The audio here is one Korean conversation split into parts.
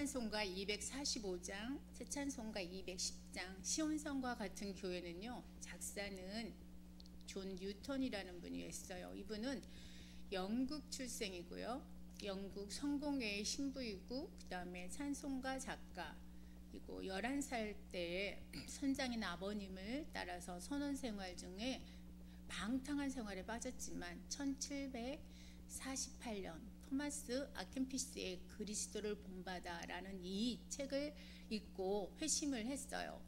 찬송가 245장, 새 찬송가 210장, 시온성과 같은 교회는요, 작사는 존 뉴턴이라는 분이 했어요. 이분은 영국 출생이고요, 영국 성공회의 신부이고, 그 다음에 찬송가 작가, 그리고 11살 때 선장인 아버님을 따라서 선원 생활 중에 방탕한 생활에 빠졌지만 1748년 토마스 아켄피스의 그리스도를 본받아라는 이 책을 읽고 회심을 했어요.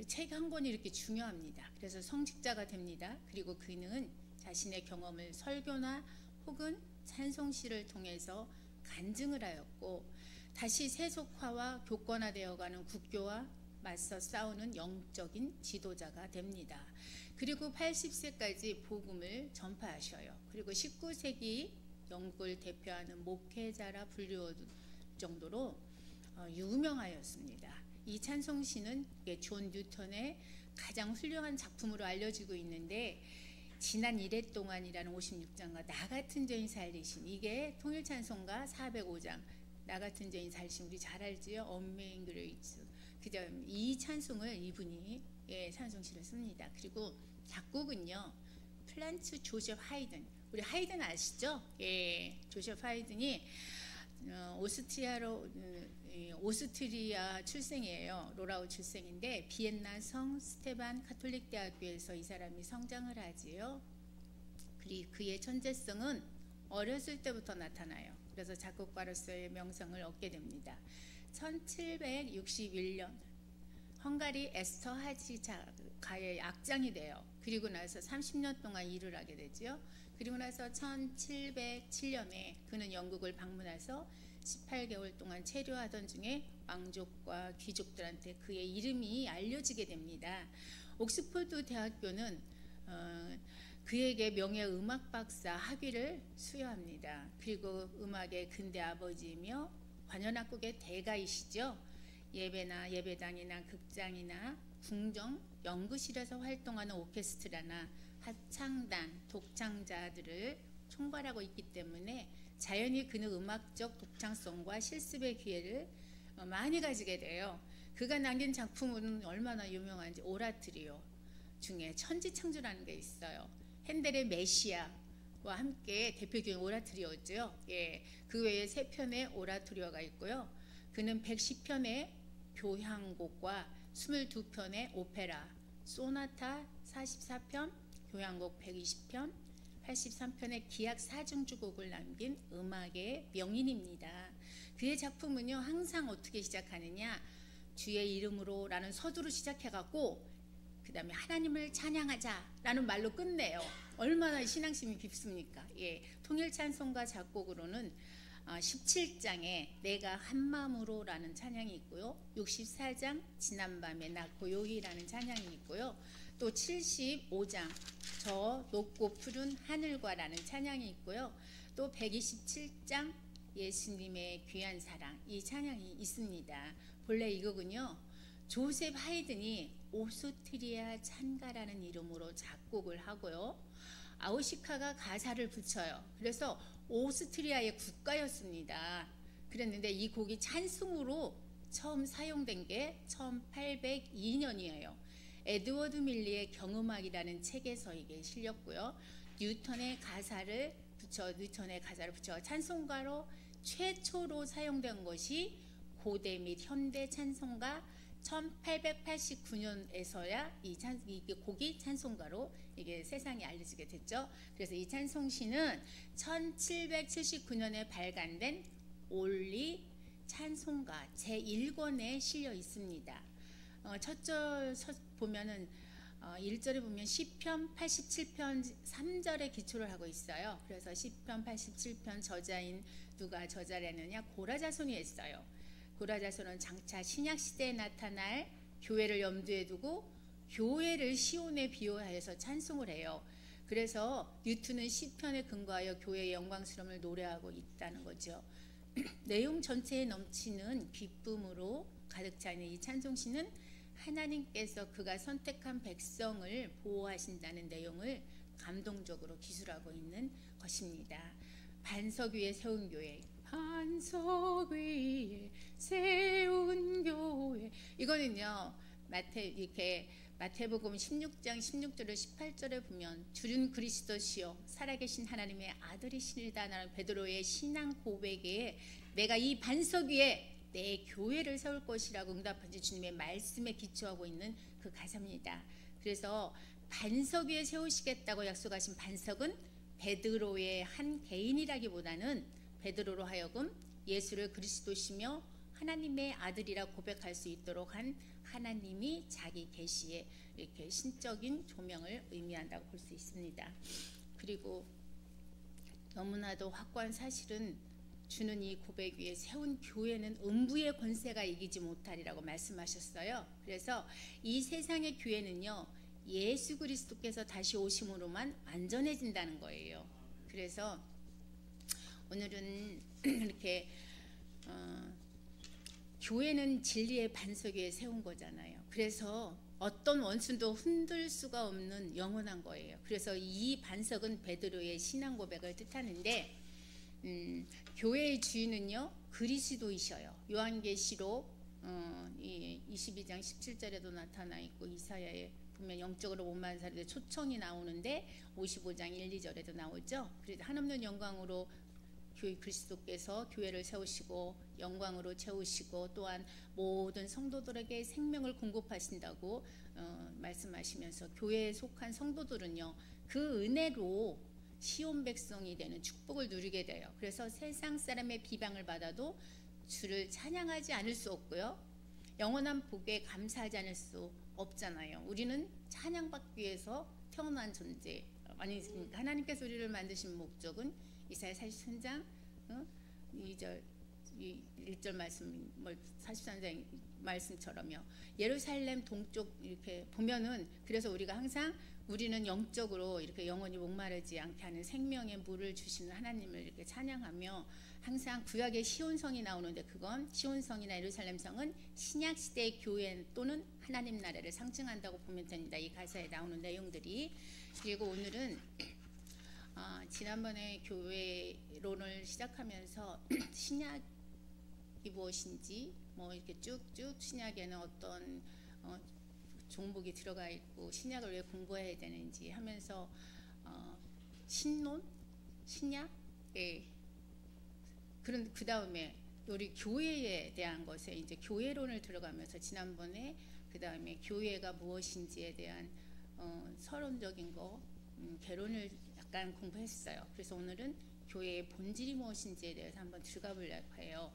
책 한 권이 이렇게 중요합니다. 그래서 성직자가 됩니다. 그리고 그는 자신의 경험을 설교나 혹은 찬송시를 통해서 간증을 하였고, 다시 세속화와 교권화되어가는 국교와 맞서 싸우는 영적인 지도자가 됩니다. 그리고 80세까지 복음을 전파하셔요. 그리고 19세기 영국을 대표하는 목회자라 불리울 정도로 유명하였습니다. 이 찬송시는 존 뉴턴의 가장 훌륭한 작품으로 알려지고 있는데, 지난 1회 동안이라는 56장과 나 같은 죄인 살리심, 이게 통일찬송가 405장, 나 같은 죄인 살리심 우리 잘 알지요? Amazing Grace. 그다음 이 찬송을 이분이 찬송시를 씁니다. 그리고 작곡은요, 플란츠 조셉 하이든, 우리 하이든 아시죠? 조셉 하이든이 오스트리아 출생이에요. 로라우 출생인데 비엔나 성 스테반 카톨릭 대학교에서 이 사람이 성장을 하지요. 그리고 그의 천재성은 어렸을 때부터 나타나요. 그래서 작곡가로서의 명성을 얻게 됩니다. 1761년 헝가리 에스터 하지가의 악장이 돼요. 그리고 나서 30년 동안 일을 하게 되죠. 그리고 나서 1707년에 그는 영국을 방문해서 18개월 동안 체류하던 중에 왕족과 귀족들한테 그의 이름이 알려지게 됩니다. 옥스퍼드 대학교는 그에게 명예음악 박사 학위를 수여합니다. 그리고 음악의 근대 아버지이며 관현악곡의 대가이시죠. 예배나 예배당이나 극장이나 궁정, 연구실에서 활동하는 오케스트라나 합창단, 독창자들을 총괄하고 있기 때문에 자연히 그는 음악적 독창성과 실습의 기회를 많이 가지게 돼요. 그가 남긴 작품은 얼마나 유명한지, 오라토리오 중에 천지창조라는 게 있어요. 핸델의 메시아와 함께 대표적인 오라토리오죠. 그 외에 3편의 오라토리오가 있고요. 그는 110편의 교향곡과 22편의 오페라, 소나타 44편, 교향곡 120편, 83편의 기악 4중주곡을 남긴 음악의 명인입니다. 그의 작품은요, 항상 어떻게 시작하느냐, 주의 이름으로 라는 서두로 시작해갖고 그 다음에 하나님을 찬양하자 라는 말로 끝내요. 얼마나 신앙심이 깊습니까? 통일찬송가 작곡으로는 17장에 내가 한마음으로 라는 찬양이 있고요, 64장 지난밤에 나 고요히라는 찬양이 있고요, 또 75장 저 높고 푸른 하늘과 라는 찬양이 있고요, 또 127장 예수님의 귀한 사랑, 이 찬양이 있습니다. 본래 이 곡은요, 조셉 하이든이 오스트리아 찬가라는 이름으로 작곡을 하고요, 아우시카가 가사를 붙여요. 그래서 오스트리아의 국가였습니다. 그랬는데 이 곡이 찬송으로 처음 사용된 게 1802년이에요. 에드워드 밀리의 경음악이라는 책에서 이게 실렸고요. 뉴턴의 가사를 붙여 찬송가로 최초로 사용된 것이 고대 및 현대 찬송가 1889년에서야 이 곡이 찬송가로 이게 세상에 알려지게 됐죠. 그래서 이 찬송시는 1779년에 발간된 올리 찬송가 제1권에 실려 있습니다. 첫 절 보면은 1절에 보면 시편 87편 3절에 기초를 하고 있어요. 그래서 시편 87편 저자인 누가 저자를 했느냐? 고라자손이 했어요. 고라자손은 장차 신약시대에 나타날 교회를 염두에 두고 교회를 시온에 비유하여서 찬송을 해요. 그래서 뉴턴은 시편에 근거하여 교회의 영광스러움을 노래하고 있다는 거죠. 내용 전체에 넘치는 기쁨으로 가득 차 있는 이 찬송시는 하나님께서 그가 선택한 백성을 보호하신다는 내용을 감동적으로 기술하고 있는 것입니다. 반석 위에 세운 교회, 반석 위에 세운 교회. 이거는요, 마태복음 16장 16절에 18절에 보면 주는 그리스도시요 살아계신 하나님의 아들이시니다라는 베드로의 신앙 고백에 내가 이 반석 위에 내 교회를 세울 것이라고 응답한 주님의 말씀에 기초하고 있는 그 가사입니다. 그래서 반석 위에 세우시겠다고 약속하신 반석은 베드로의 한 개인이라기보다는 베드로로 하여금 예수를 그리스도시며 하나님의 아들이라 고백할 수 있도록 한 하나님이 자기 계시에 이렇게 신적인 조명을 의미한다고 볼 수 있습니다. 그리고 너무나도 확고한 사실은 주는 이 고백 위에 세운 교회는 음부의 권세가 이기지 못하리라고 말씀하셨어요. 그래서 이 세상의 교회는요, 예수 그리스도께서 다시 오심으로만 완전해진다는 거예요. 그래서 오늘은 이렇게 교회는 진리의 반석 위에 세운 거잖아요. 그래서 어떤 원수도 흔들 수가 없는 영원한 거예요. 그래서 이 반석은 베드로의 신앙 고백을 뜻하는데 교회의 주인은요 그리스도이셔요. 요한계시록 22장 17절에도 나타나 있고 이사야에 보면 영적으로 오만 살에 초청이 나오는데 55장 1, 2절에도 나오죠. 그래서 한없는 영광으로 그리스도께서 교회를 세우시고 영광으로 채우시고 또한 모든 성도들에게 생명을 공급하신다고 말씀하시면서 교회에 속한 성도들은요 그 은혜로 시온 백성이 되는 축복을 누리게 돼요. 그래서 세상 사람의 비방을 받아도 주를 찬양하지 않을 수 없고요. 영원한 복에 감사하지 않을 수 없잖아요. 우리는 찬양받기 위해서 태어난 존재 아니십니까? 하나님께서 우리를 만드신 목적은 이사야 43장 2절 1절 말씀 43장 말씀처럼요. 예루살렘 동쪽 이렇게 보면은 그래서 우리가 항상 우리는 영적으로 이렇게 영원히 목마르지 않게 하는 생명의 물을 주시는 하나님을 이렇게 찬양하며 항상 구약의 시온성이 나오는데 그건 시온성이나 예루살렘성은 신약 시대의 교회 또는 하나님 나라를 상징한다고 보면 됩니다. 이 가사에 나오는 내용들이. 그리고 오늘은 지난번에 교회론을 시작하면서 신약이 무엇인지 뭐 이렇게 쭉쭉 신약에는 어떤 종목이 들어가 있고 신약을 왜 공부해야 되는지 하면서 신론, 신약, 그런 그 다음에 우리 교회에 대한 것에 이제 교회론을 들어가면서 지난번에 그 다음에 교회가 무엇인지에 대한 서론적인 거 개론을 약간 공부했어요. 그래서 오늘은 교회의 본질이 무엇인지에 대해서 한번 들어가 보려고 해요.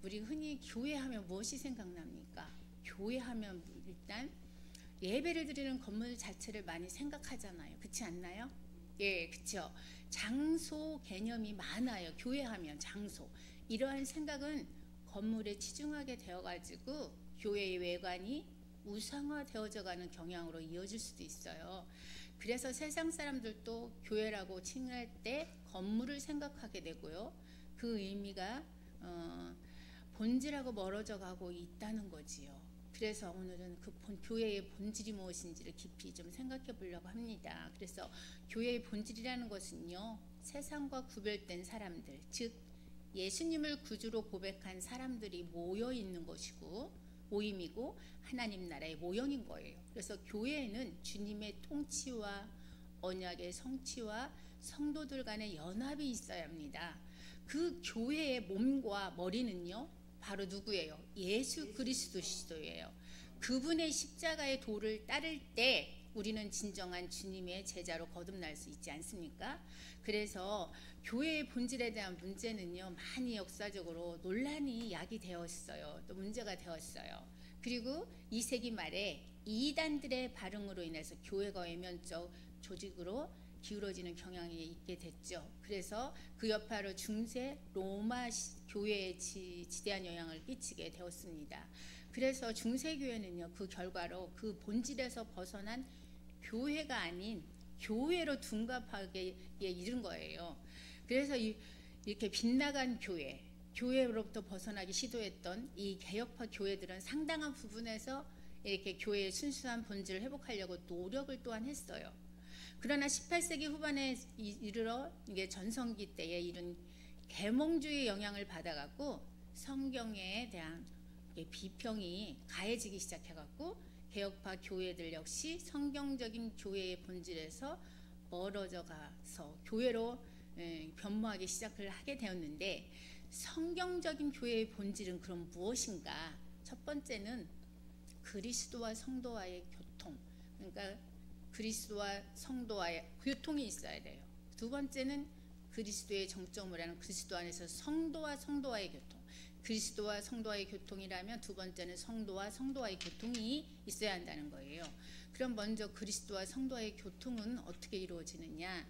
우리 흔히 교회하면 무엇이 생각납니까? 교회하면 일단 예배를 드리는 건물 자체를 많이 생각하잖아요. 그렇지 않나요? 예, 그렇죠. 장소 개념이 많아요. 교회하면 장소. 이러한 생각은 건물에 치중하게 되어가지고 교회의 외관이 우상화되어져 가는 경향으로 이어질 수도 있어요. 그래서 세상 사람들도 교회라고 칭할 때 건물을 생각하게 되고요. 그 의미가 본질하고 멀어져 가고 있다는 거지요. 그래서 오늘은 그 교회의 본질이 무엇인지를 깊이 좀 생각해 보려고 합니다. 그래서 교회의 본질이라는 것은요, 세상과 구별된 사람들, 즉 예수님을 구주로 고백한 사람들이 모여 있는 것이고 모임이고 하나님 나라의 모형인 거예요. 그래서 교회에는 주님의 통치와 언약의 성취와 성도들 간의 연합이 있어야 합니다. 그 교회의 몸과 머리는요, 바로 누구예요? 예수 그리스도시예요. 그분의 십자가의 도를 따를 때 우리는 진정한 주님의 제자로 거듭날 수 있지 않습니까? 그래서 교회의 본질에 대한 문제는요, 많이 역사적으로 논란이 야기되었어요. 또 문제가 되었어요. 그리고 2세기 말에 이단들의 발흥으로 인해서 교회가 외면적 조직으로 기울어지는 경향이 있게 됐죠. 그래서 그 여파로 중세 로마 교회에 지대한 영향을 끼치게 되었습니다. 그래서 중세 교회는요, 그 결과로 그 본질에서 벗어난 교회가 아닌 교회로 둔갑하게 이른 거예요. 그래서 이렇게 빗나간 교회로부터 벗어나기 시도했던 이 개혁파 교회들은 상당한 부분에서 이렇게 교회의 순수한 본질을 회복하려고 노력을 또한 했어요. 그러나 18세기 후반에 이르러 이게 전성기 때에 이른 계몽주의 영향을 받아갖고 성경에 대한 비평이 가해지기 시작해갖고 개혁파 교회들 역시 성경적인 교회의 본질에서 멀어져 가서 교회로 변모하기 시작을 하게 되었는데, 성경적인 교회의 본질은 그럼 무엇인가? 첫 번째는 그리스도와 성도와의 교통, 그러니까 그리스도와 성도와의 교통이 있어야 돼요. 두 번째는 그리스도의 정점을 하는 그리스도 안에서 성도와 성도와의 교통. 그리스도와 성도와의 교통이라면 두 번째는 성도와 성도와의 교통이 있어야 한다는 거예요. 그럼 먼저 그리스도와 성도와의 교통은 어떻게 이루어지느냐?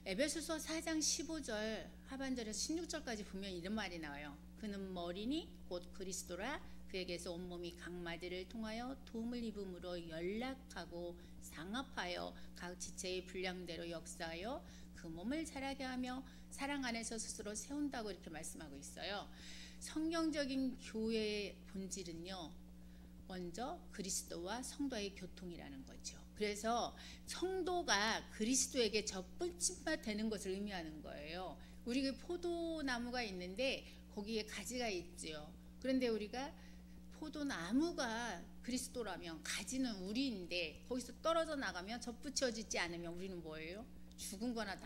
에베소서 4장 15절 하반절에서 16절까지 보면 이런 말이 나와요. 그는 머리니 곧 그리스도라. 그에게서 온몸이 각 마디를 통하여 도움을 입음으로 연락하고 상합하여 각 지체의 분량대로 역사하여 그 몸을 자라게 하며 사랑 안에서 스스로 세운다고 이렇게 말씀하고 있어요. 성경적인 교회의 본질은요, 먼저 그리스도와 성도의 교통이라는 거죠. 그래서 성도가 그리스도에게 접붙임바 되는 것을 의미하는 거예요. 우리 포도나무가 있는데 거기에 가지가 있죠. 그런데 우리가 포도나무가 그리스도라면 가지는 우리인데 거기서 떨어져 나가면 접붙여지지 않으면 우리는 뭐예요? 죽은 거나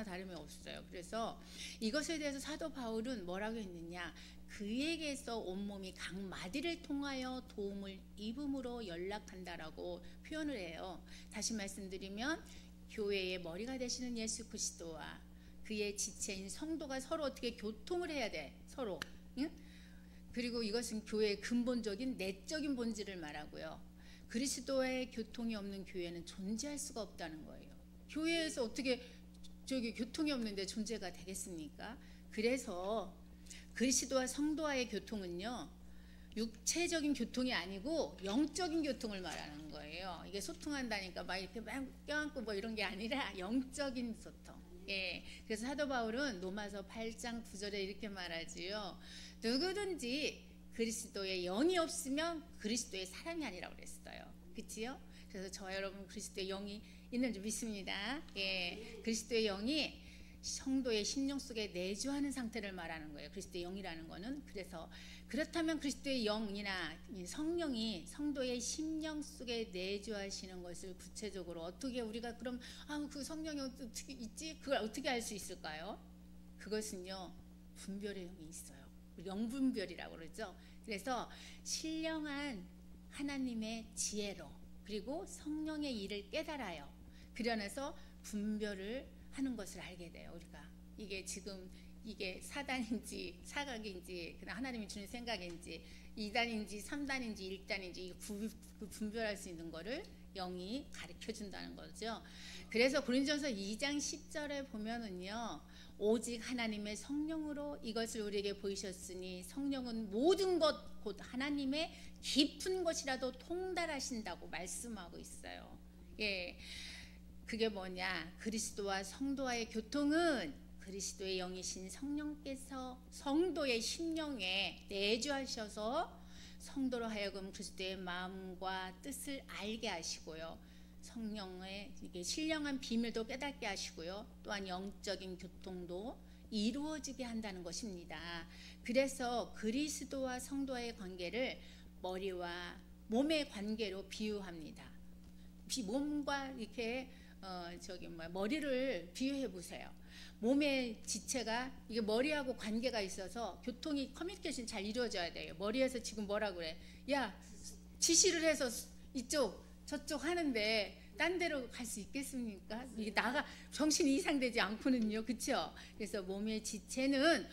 다름이 없어요. 그래서 이것에 대해서 사도 바울은 뭐라고 했느냐? 그에게서 온몸이 각 마디를 통하여 도움을 입음으로 연락한다라고 표현을 해요. 다시 말씀드리면 교회의 머리가 되시는 예수 그리스도와 그의 지체인 성도가 서로 어떻게 교통을 해야 돼. 서로. 응? 그리고 이것은 교회의 근본적인 내적인 본질을 말하고요. 그리스도의 교통이 없는 교회는 존재할 수가 없다는 거예요. 교회에서 어떻게 교통이 없는데 존재가 되겠습니까? 그래서 그리스도와 성도와의 교통은요, 육체적인 교통이 아니고 영적인 교통을 말하는 거예요. 이게 소통한다니까 막 이렇게 막 껴안고 뭐 이런 게 아니라 영적인 소통. 예. 그래서 사도 바울은 로마서 8장 9절에 이렇게 말하지요. 누구든지 그리스도의 영이 없으면 그리스도의 사람이 아니라고 그랬어요. 그치요? 그래서 저와 여러분 그리스도의 영이 있는 줄 믿습니다. 예. 그리스도의 영이 성도의 심령 속에 내주하는 상태를 말하는 거예요. 그리스도의 영이라는 거는. 그래서 그렇다면 그리스도의 영이나 성령이 성도의 심령 속에 내주하시는 것을 구체적으로 어떻게 우리가 그럼 그 성령이 어떻게 있지? 그걸 어떻게 알 수 있을까요? 그것은요, 분별의 영이 있어요. 영분별이라고 그러죠. 그래서 신령한 하나님의 지혜로 그리고 성령의 일을 깨달아요. 그러면서 분별을 하는 것을 알게 돼요. 우리가 이게 지금 이게 사단인지 사각인지 그냥 하나님이 주는 생각인지 2단인지 3단인지 1단인지 분별할 수 있는 거를 영이 가르쳐 준다는 거죠. 그래서 고린도전서 2장 10절에 보면은요, 오직 하나님의 성령으로 이것을 우리에게 보이셨으니 성령은 모든 것 곧 하나님의 깊은 것이라도 통달하신다고 말씀하고 있어요. 예, 그게 뭐냐? 그리스도와 성도와의 교통은 그리스도의 영이신 성령께서 성도의 심령에 내주하셔서 성도로 하여금 그리스도의 마음과 뜻을 알게 하시고요. 성령의 이게 신령한 비밀도 깨닫게 하시고요. 또한 영적인 교통도 이루어지게 한다는 것입니다. 그래서 그리스도와 성도와의 관계를 머리와 몸의 관계로 비유합니다. 몸과 이렇게 머리를 비유해 보세요. 몸의 지체가 이게 머리하고 관계가 있어서 교통이 커뮤니케이션 잘 이루어져야 돼요. 머리에서 지금 뭐라 그래? 야, 지시를 해서 이쪽 저쪽 하는데 딴 데로 갈 수 있겠습니까? 이게 나가 정신이 이상되지 않고는요, 그렇죠? 그래서 몸의 지체는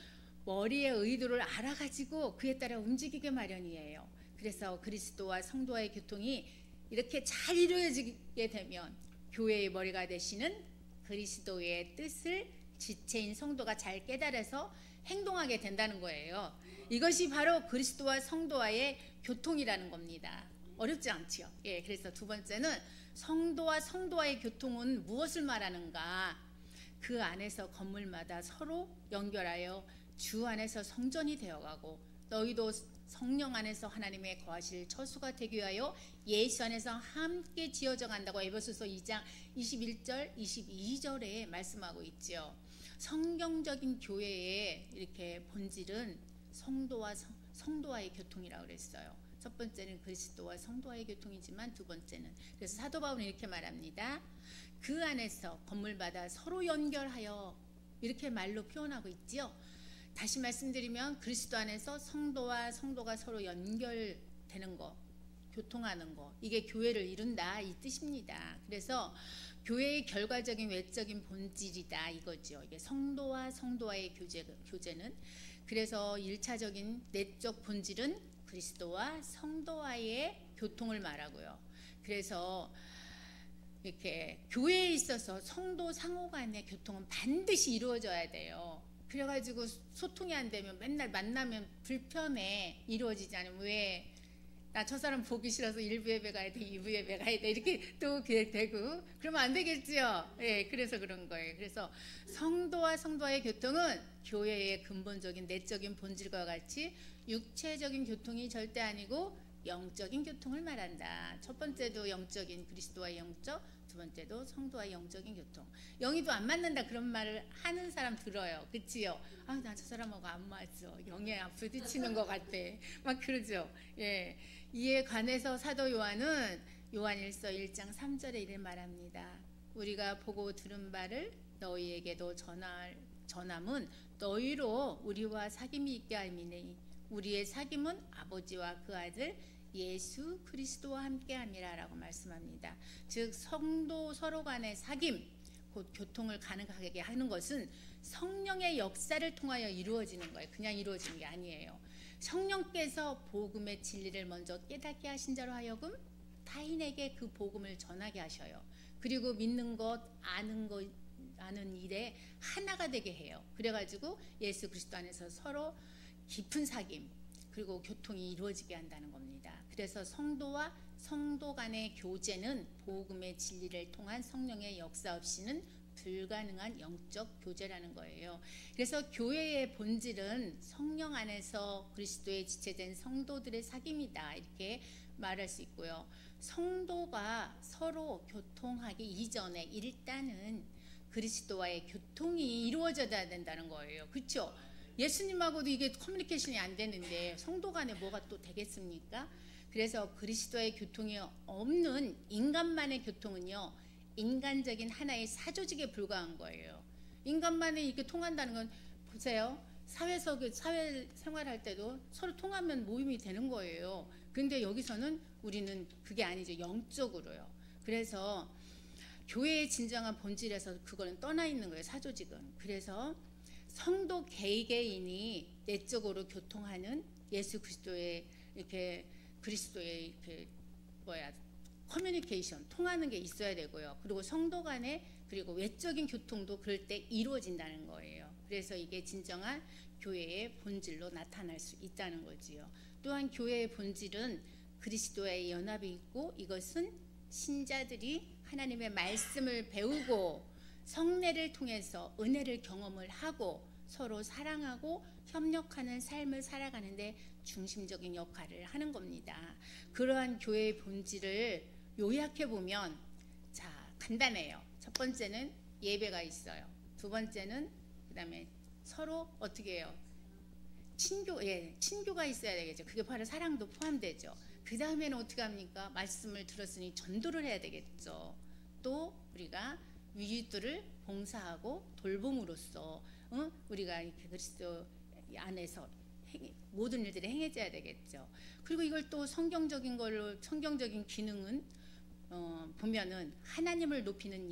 머리의 의도를 알아가지고 그에 따라 움직이게 마련이에요. 그래서 그리스도와 성도와의 교통이 이렇게 잘 이루어지게 되면 교회의 머리가 되시는 그리스도의 뜻을 지체인 성도가 잘 깨달아서 행동하게 된다는 거예요. 이것이 바로 그리스도와 성도와의 교통이라는 겁니다. 어렵지 않지요? 예, 그래서 두 번째는 성도와 성도와의 교통은 무엇을 말하는가? 그 안에서 건물마다 서로 연결하여 주 안에서 성전이 되어가고 너희도 성령 안에서 하나님의 거하실 처소가 되기 위하여 예수 안에서 함께 지어져 간다고 에베소서 2장 21절 22절에 말씀하고 있죠. 성경적인 교회의 이렇게 본질은 성도와의 교통이라고 그랬어요. 첫 번째는 그리스도와 성도와의 교통이지만 두 번째는, 그래서 사도 바울은 이렇게 말합니다. 그 안에서 건물마다 서로 연결하여, 이렇게 말로 표현하고 있지요. 다시 말씀드리면 그리스도 안에서 성도와 성도가 서로 연결되는 거, 교통하는 거, 이게 교회를 이룬다 이 뜻입니다. 그래서 교회의 결과적인 외적인 본질이다 이거죠. 이게 성도와 성도와의 교제는, 그래서 1차적인 내적 본질은 그리스도와 성도와의 교통을 말하고요. 그래서 이렇게 교회에 있어서 성도 상호 간의 교통은 반드시 이루어져야 돼요. 그래가지고 소통이 안 되면 맨날 만나면 불편해, 이루어지지 않으면 왜 나 저 사람 보기 싫어서 1부 예배 가야 돼, 2부 예배 가야 돼, 이렇게 또 되고 그러면 안 되겠지요. 예, 그래서 그런 거예요. 그래서 성도와 성도와의 교통은 교회의 근본적인 내적인 본질과 같이 육체적인 교통이 절대 아니고 영적인 교통을 말한다. 첫 번째도 영적인 그리스도와의 영적, 두 번째도 성도와의 영적인 교통. 영이도 안 맞는다 그런 말을 하는 사람 들어요. 그치요? 아, 나 저 사람하고 안 맞어. 영에 부딪히는 것 같아. 막 그러죠. 예. 이에 관해서 사도 요한은 요한일서 1장 3절에 이를 말합니다. 우리가 보고 들은 바를 너희에게도 전함은 너희로 우리와 사귐이 있게 함이니 우리의 사귐은 아버지와 그 아들 예수 그리스도와 함께함이라 라고 말씀합니다. 즉 성도 서로 간의 사귐, 곧 교통을 가능하게 하는 것은 성령의 역사를 통하여 이루어지는 거예요. 그냥 이루어지는 게 아니에요. 성령께서 복음의 진리를 먼저 깨닫게 하신 자로 하여금 타인에게 그 복음을 전하게 하셔요. 그리고 믿는 것, 아는 일에 하나가 되게 해요. 그래가지고 예수 그리스도 안에서 서로 깊은 사귐, 그리고 교통이 이루어지게 한다는 겁니다. 그래서 성도와 성도 간의 교제는 복음의 진리를 통한 성령의 역사 없이는 불가능한 영적 교제라는 거예요. 그래서 교회의 본질은 성령 안에서 그리스도의 지체된 성도들의 사귐이다 이렇게 말할 수 있고요. 성도가 서로 교통하기 이전에 일단은 그리스도와의 교통이 이루어져야 된다는 거예요. 그렇죠? 예수님하고도 이게 커뮤니케이션이 안 되는데 성도 간에 뭐가 또 되겠습니까? 그래서 그리스도의 교통이 없는 인간만의 교통은요, 인간적인 하나의 사조직에 불과한 거예요. 인간만이 이렇게 통한다는 건 보세요. 사회 생활할 때도 서로 통하면 모임이 되는 거예요. 근데 여기서는 우리는 그게 아니죠. 영적으로요. 그래서 교회의 진정한 본질에서 그거는 떠나 있는 거예요. 사조직은. 그래서 성도 개개인이 내적으로 교통하는 예수 그리스도의 이렇게 그리스도의 이렇게 커뮤니케이션 통하는 게 있어야 되고요. 그리고 성도 간에 그리고 외적인 교통도 그럴 때 이루어진다는 거예요. 그래서 이게 진정한 교회의 본질로 나타날 수 있다는 거지요. 또한 교회의 본질은 그리스도의 연합이 있고 이것은 신자들이 하나님의 말씀을 배우고 성례를 통해서 은혜를 경험을 하고 서로 사랑하고 협력하는 삶을 살아가는데 중심적인 역할을 하는 겁니다. 그러한 교회의 본질을 요약해 보면 자, 간단해요. 첫 번째는 예배가 있어요. 두 번째는 그다음에 서로 어떻게 해요? 친교가 있어야 되겠죠. 그게 바로 사랑도 포함되죠. 그 다음에는 어떻게 합니까? 말씀을 들었으니 전도를 해야 되겠죠. 또 우리가 위기들을 봉사하고 돌봄으로써 우리가 이렇게 그리스도 안에서 모든 일들이 행해져야 되겠죠. 그리고 이걸 또 성경적인 기능은 보면은 하나님을 높이는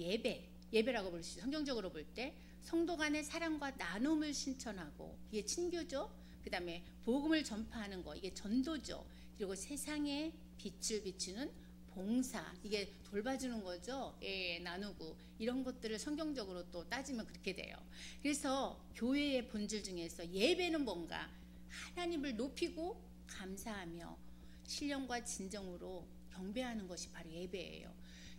예배라고 볼 수 있어요. 성경적으로 볼 때 성도 간의 사랑과 나눔을 실천하고 이게 친교죠. 그 다음에 복음을 전파하는 거 이게 전도죠. 그리고 세상에 빛을 비추는 봉사 이게 돌봐주는 거죠. 예, 나누고 이런 것들을 성경적으로 또 따지면 그렇게 돼요. 그래서 교회의 본질 중에서 예배는 뭔가 하나님을 높이고 감사하며 신령과 진정으로 경배하는 것이 바로 예배예요.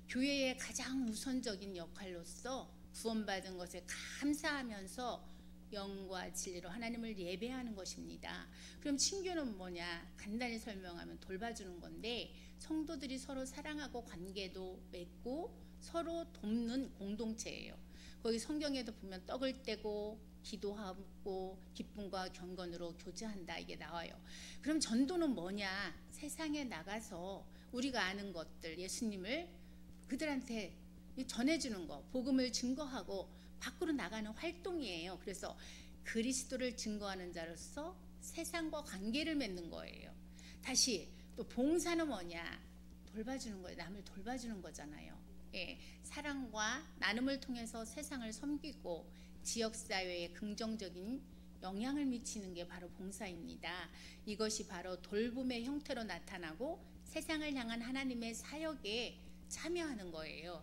교회의 가장 우선적인 역할로서 구원받은 것에 감사하면서 영과 진리로 하나님을 예배하는 것입니다. 그럼 친교는 뭐냐? 간단히 설명하면 돌봐주는 건데 성도들이 서로 사랑하고 관계도 맺고 서로 돕는 공동체예요. 거기 성경에도 보면 떡을 떼고 기도하고 기쁨과 경건으로 교제한다 이게 나와요. 그럼 전도는 뭐냐? 세상에 나가서 우리가 아는 것들 예수님을 그들한테 전해주는 거 복음을 증거하고 밖으로 나가는 활동이에요. 그래서 그리스도를 증거하는 자로서 세상과 관계를 맺는 거예요. 다시 또 봉사는 뭐냐? 돌봐주는 거예요. 남을 돌봐주는 거잖아요. 예, 사랑과 나눔을 통해서 세상을 섬기고 지역사회에 긍정적인 영향을 미치는 게 바로 봉사입니다. 이것이 바로 돌봄의 형태로 나타나고 세상을 향한 하나님의 사역에 참여하는 거예요.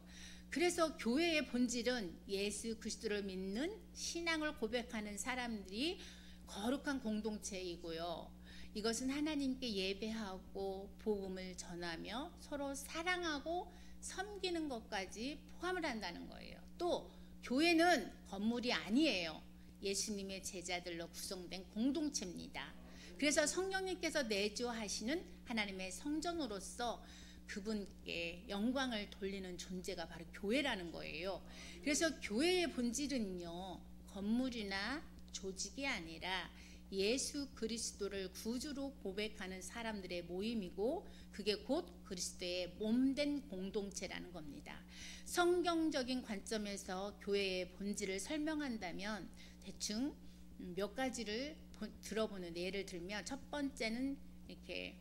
그래서 교회의 본질은 예수 그리스도를 믿는 신앙을 고백하는 사람들이 거룩한 공동체이고요. 이것은 하나님께 예배하고 복음을 전하며 서로 사랑하고 섬기는 것까지 포함을 한다는 거예요. 또 교회는 건물이 아니에요. 예수님의 제자들로 구성된 공동체입니다. 그래서 성령님께서 내주하시는 하나님의 성전으로서 그분께 영광을 돌리는 존재가 바로 교회라는 거예요. 그래서 교회의 본질은요, 건물이나 조직이 아니라 예수 그리스도를 구주로 고백하는 사람들의 모임이고 그게 곧 그리스도의 몸된 공동체라는 겁니다. 성경적인 관점에서 교회의 본질을 설명한다면 대충 몇 가지를 들어보는 예를 들면 첫 번째는 이렇게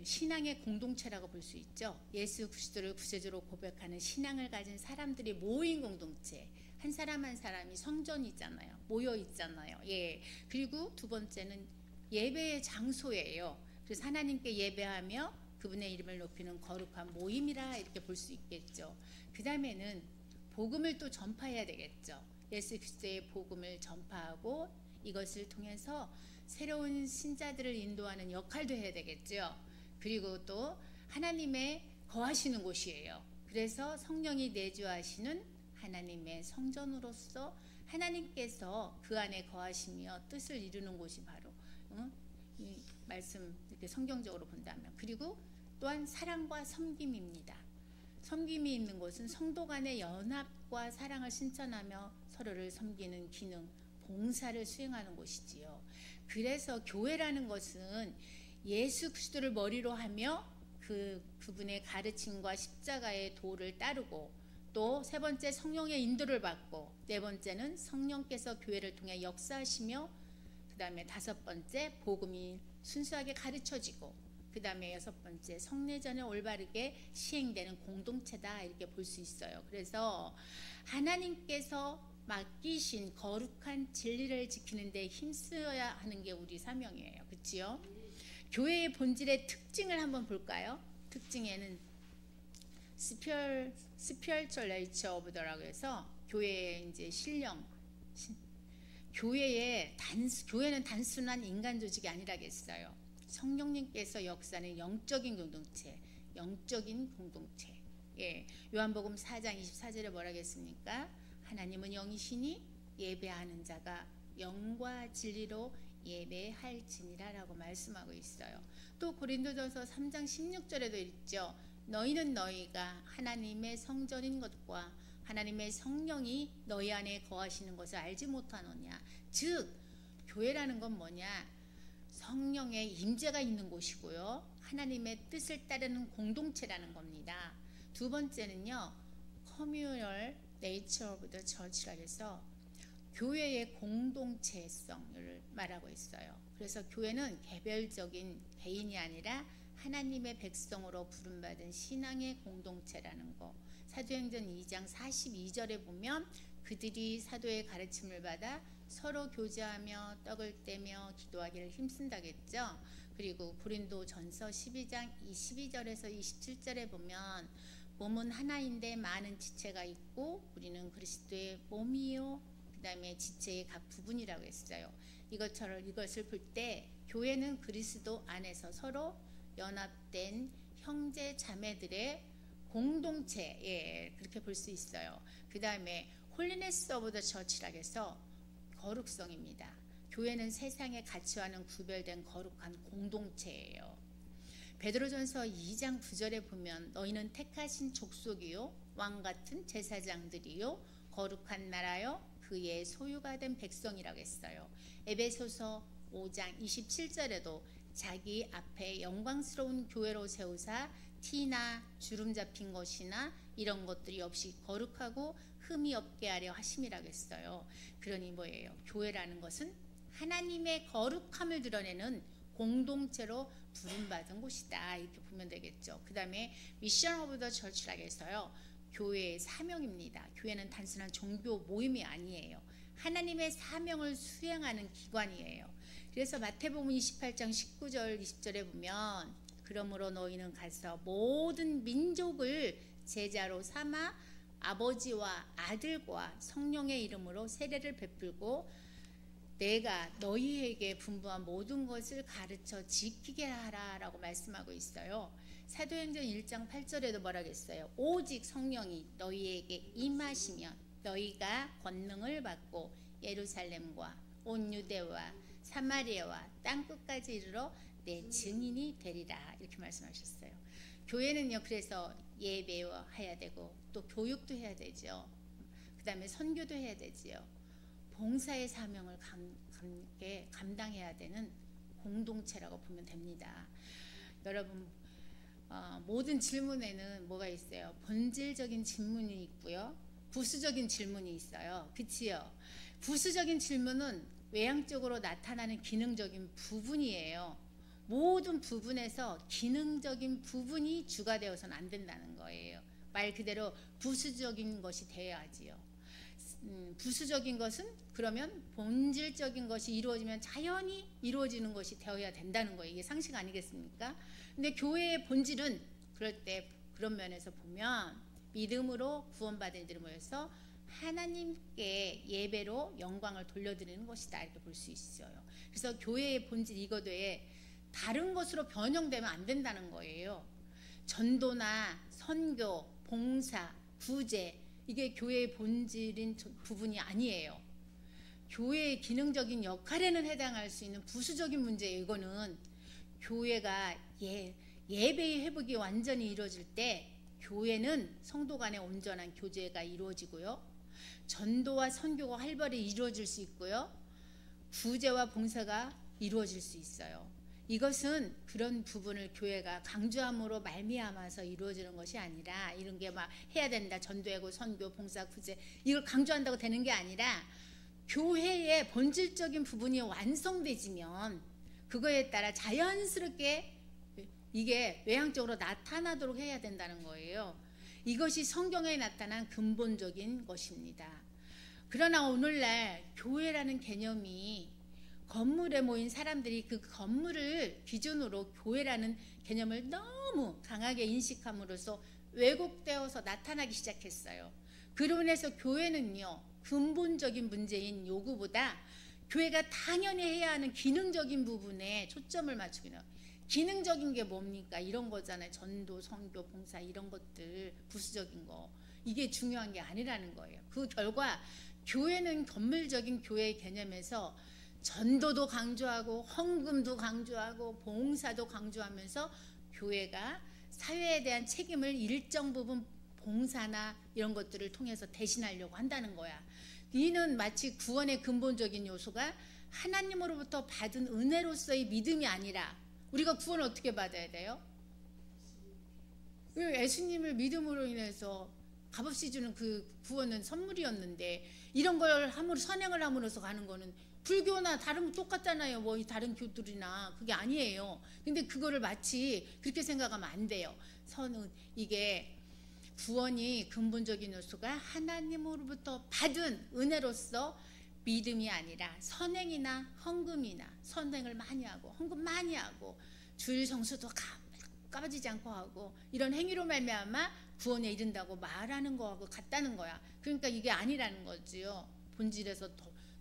신앙의 공동체라고 볼 수 있죠. 예수 그리스도를 구세주로 고백하는 신앙을 가진 사람들이 모인 공동체. 한 사람 한 사람이 성전이잖아요. 모여 있잖아요. 예. 그리고 두 번째는 예배의 장소예요. 그래서 하나님께 예배하며 그분의 이름을 높이는 거룩한 모임이라 이렇게 볼 수 있겠죠. 그 다음에는 복음을 또 전파해야 되겠죠. 예수 그리스도의 복음을 전파하고 이것을 통해서 새로운 신자들을 인도하는 역할도 해야 되겠죠. 그리고 또 하나님의 거하시는 곳이에요. 그래서 성령이 내주하시는 하나님의 성전으로서 하나님께서 그 안에 거하시며 뜻을 이루는 곳이 바로 이 말씀 이렇게 성경적으로 본다면 그리고 또한 사랑과 섬김입니다. 섬김이 있는 곳은 성도 간의 연합과 사랑을 실천하며 서로를 섬기는 기능 봉사를 수행하는 곳이지요. 그래서 교회라는 것은 예수 그리스도를 머리로 하며 그분의 가르침과 십자가의 도를 따르고 또 세 번째 성령의 인도를 받고 네 번째는 성령께서 교회를 통해 역사하시며 그 다음에 다섯 번째 복음이 순수하게 가르쳐지고 그 다음에 여섯 번째 성례전에 올바르게 시행되는 공동체다 이렇게 볼 수 있어요. 그래서 하나님께서 맡기신 거룩한 진리를 지키는 데 힘써야 하는 게 우리 사명이에요. 그렇지요? 교회의 본질의 특징을 한번 볼까요? 특징에는 spiritual nature of the라고 해서 교회의 이제 신령 교회는 단순한 인간 조직이 아니라겠어요. 성령님께서 역사는 영적인 공동체, 영적인 공동체. 예, 요한복음 4장 24절에 뭐라겠습니까? 하나님은 영이시니 예배하는 자가 영과 진리로 예배할지니라라고 말씀하고 있어요. 또 고린도전서 3장 16절에도 있죠. 너희는 너희가 하나님의 성전인 것과 하나님의 성령이 너희 안에 거하시는 것을 알지 못하느냐. 즉 교회라는 건 뭐냐? 성령의 임재가 있는 곳이고요. 하나님의 뜻을 따르는 공동체라는 겁니다. 두 번째는요. communal nature of the church라고 해서 교회의 공동체성을 말하고 있어요. 그래서 교회는 개별적인 개인이 아니라 하나님의 백성으로 부름받은 신앙의 공동체라는 거. 사도행전 2장 42절에 보면 그들이 사도의 가르침을 받아 서로 교제하며 떡을 떼며 기도하기를 힘쓴다겠죠. 그리고 고린도전서 12장 22절에서 27절에 보면 몸은 하나인데 많은 지체가 있고 우리는 그리스도의 몸이요, 그 다음에 지체의 각 부분이라고 했어요. 이것을 볼 때 교회는 그리스도 안에서 서로 연합된 형제 자매들의 공동체, 그렇게 볼 수 있어요. 그 다음에 홀리네스 오브 더 처치라고 해서 거룩성입니다. 교회는 세상의 가치와는 구별된 거룩한 공동체예요. 베드로전서 2장 9절에 보면 너희는 택하신 족속이요 왕같은 제사장들이요 거룩한 나라요 그의 소유가 된 백성이라고 했어요. 에베소서 5장 27절에도 자기 앞에 영광스러운 교회로 세우사 티나 주름 잡힌 것이나 이런 것들이 없이 거룩하고 흠이 없게 하려 하심이라고 했어요. 그러니 뭐예요? 교회라는 것은 하나님의 거룩함을 드러내는 공동체로 부름받은 곳이다, 이렇게 보면 되겠죠. 그 다음에 미션 오브 더 처치라고 해서요, 교회의 사명입니다. 교회는 단순한 종교 모임이 아니에요. 하나님의 사명을 수행하는 기관이에요. 그래서 마태복음 28장 19절 20절에 보면 그러므로 너희는 가서 모든 민족을 제자로 삼아 아버지와 아들과 성령의 이름으로 세례를 베풀고 내가 너희에게 분부한 모든 것을 가르쳐 지키게 하라라고 말씀하고 있어요. 사도행전 1장 8절에도 뭐라겠어요? 오직 성령이 너희에게 임하시면 너희가 권능을 받고 예루살렘과 온 유대와 사마리아와 땅끝까지 이르러 내 증인이 되리라, 이렇게 말씀하셨어요. 교회는요, 그래서 예배해야 되고 또 교육도 해야 되죠. 그 다음에 선교도 해야 되지요. 봉사의 사명을 함께 감당해야 되는 공동체라고 보면 됩니다. 여러분, 모든 질문에는 뭐가 있어요? 본질적인 질문이 있고요, 부수적인 질문이 있어요. 그치요? 부수적인 질문은 외향적으로 나타나는 기능적인 부분이에요. 모든 부분에서 기능적인 부분이 주가 되어서는 안 된다는 거예요. 말 그대로 부수적인 것이 되어야지요. 부수적인 것은 그러면 본질적인 것이 이루어지면 자연히 이루어지는 것이 되어야 된다는 거예요. 이게 상식 아니겠습니까? 근데 교회의 본질은 그럴 때 그런 면에서 보면 믿음으로 구원받은 이들을 모여서 하나님께 예배로 영광을 돌려드리는 것이다, 이렇게 볼 수 있어요. 그래서 교회의 본질 이거에 다른 것으로 변형되면 안 된다는 거예요. 전도나 선교, 봉사, 구제, 이게 교회의 본질인 부분이 아니에요. 교회의 기능적인 역할에는 해당할 수 있는 부수적인 문제예요. 이거는 교회가 예배의 회복이 완전히 이루어질 때 교회는 성도 간의 온전한 교제가 이루어지고요, 전도와 선교가 활발히 이루어질 수 있고요, 구제와 봉사가 이루어질 수 있어요. 이것은 그런 부분을 교회가 강조함으로 말미암아서 이루어지는 것이 아니라, 이런 게 막 해야 된다, 전도하고 선교, 봉사, 구제, 이걸 강조한다고 되는 게 아니라 교회의 본질적인 부분이 완성되지면 그거에 따라 자연스럽게 이게 외향적으로 나타나도록 해야 된다는 거예요. 이것이 성경에 나타난 근본적인 것입니다. 그러나 오늘날 교회라는 개념이 건물에 모인 사람들이 그 건물을 기준으로 교회라는 개념을 너무 강하게 인식함으로써 왜곡되어서 나타나기 시작했어요. 그로 인해서 교회는요, 근본적인 문제인 요구보다 교회가 당연히 해야 하는 기능적인 부분에 초점을 맞추고 있는, 기능적인 게 뭡니까? 이런 거잖아요. 전도, 선교, 봉사, 이런 것들, 부수적인 거, 이게 중요한 게 아니라는 거예요. 그 결과 교회는 건물적인 교회의 개념에서 전도도 강조하고 헌금도 강조하고 봉사도 강조하면서 교회가 사회에 대한 책임을 일정 부분 봉사나 이런 것들을 통해서 대신하려고 한다는 거야. 이는 마치 구원의 근본적인 요소가 하나님으로부터 받은 은혜로서의 믿음이 아니라, 우리가 구원을 어떻게 받아야 돼요? 예수님을 믿음으로 인해서 값없이 주는 그 구원은 선물이었는데, 이런 걸 선행을 함으로써 가는 거는 불교나 다른 거 똑같잖아요. 뭐 다른 교들이나 그게 아니에요. 근데 그거를 마치 그렇게 생각하면 안 돼요. 이게 구원이 근본적인 요소가 하나님으로부터 받은 은혜로서 믿음이 아니라 선행이나 헌금이나 선행을 많이 하고 헌금 많이 하고 주일 성수도 까부지지 않고 하고 이런 행위로 말미암아 구원에 이른다고 말하는 거하고 같다는 거야. 그러니까 이게 아니라는 거지요. 본질에서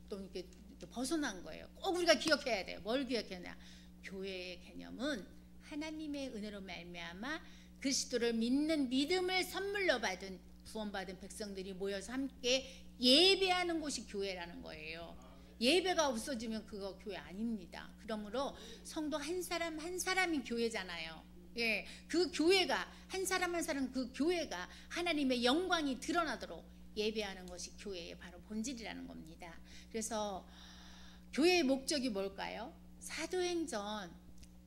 또 이렇게 벗어난 거예요. 꼭 우리가 기억해야 돼요. 뭘 기억해야? 교회의 개념은 하나님의 은혜로 말미암아 그리스도를 믿는 믿음을 선물로 받은 구원받은 백성들이 모여서 함께 예배하는 곳이 교회라는 거예요. 예배가 없어지면 그거 교회 아닙니다. 그러므로 성도 한 사람 한 사람이 교회잖아요. 예, 그 교회가 한 사람 한 사람 그 교회가 하나님의 영광이 드러나도록 예배하는 것이 교회의 바로 본질이라는 겁니다. 그래서 교회의 목적이 뭘까요? 사도행전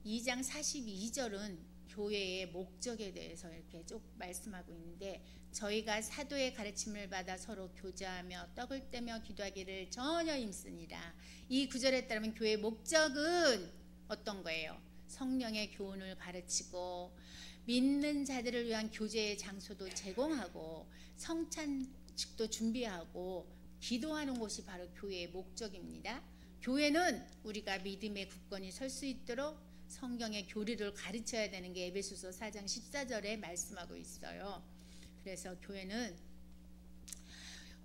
2장 42절은 교회의 목적에 대해서 이렇게 쭉 말씀하고 있는데 저희가 사도의 가르침을 받아 서로 교제하며 떡을 떼며 기도하기를 전혀 힘쓰니라. 이 구절에 따르면 교회의 목적은 어떤 거예요? 성령의 교훈을 가르치고 믿는 자들을 위한 교제의 장소도 제공하고 성찬식도 준비하고 기도하는 곳이 바로 교회의 목적입니다. 교회는 우리가 믿음의 굳건히 설 수 있도록 성경의 교리를 가르쳐야 되는 게 에베소서 4장 14절에 말씀하고 있어요. 그래서 교회는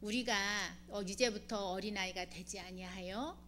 우리가 이제부터 어린아이가 되지 아니하여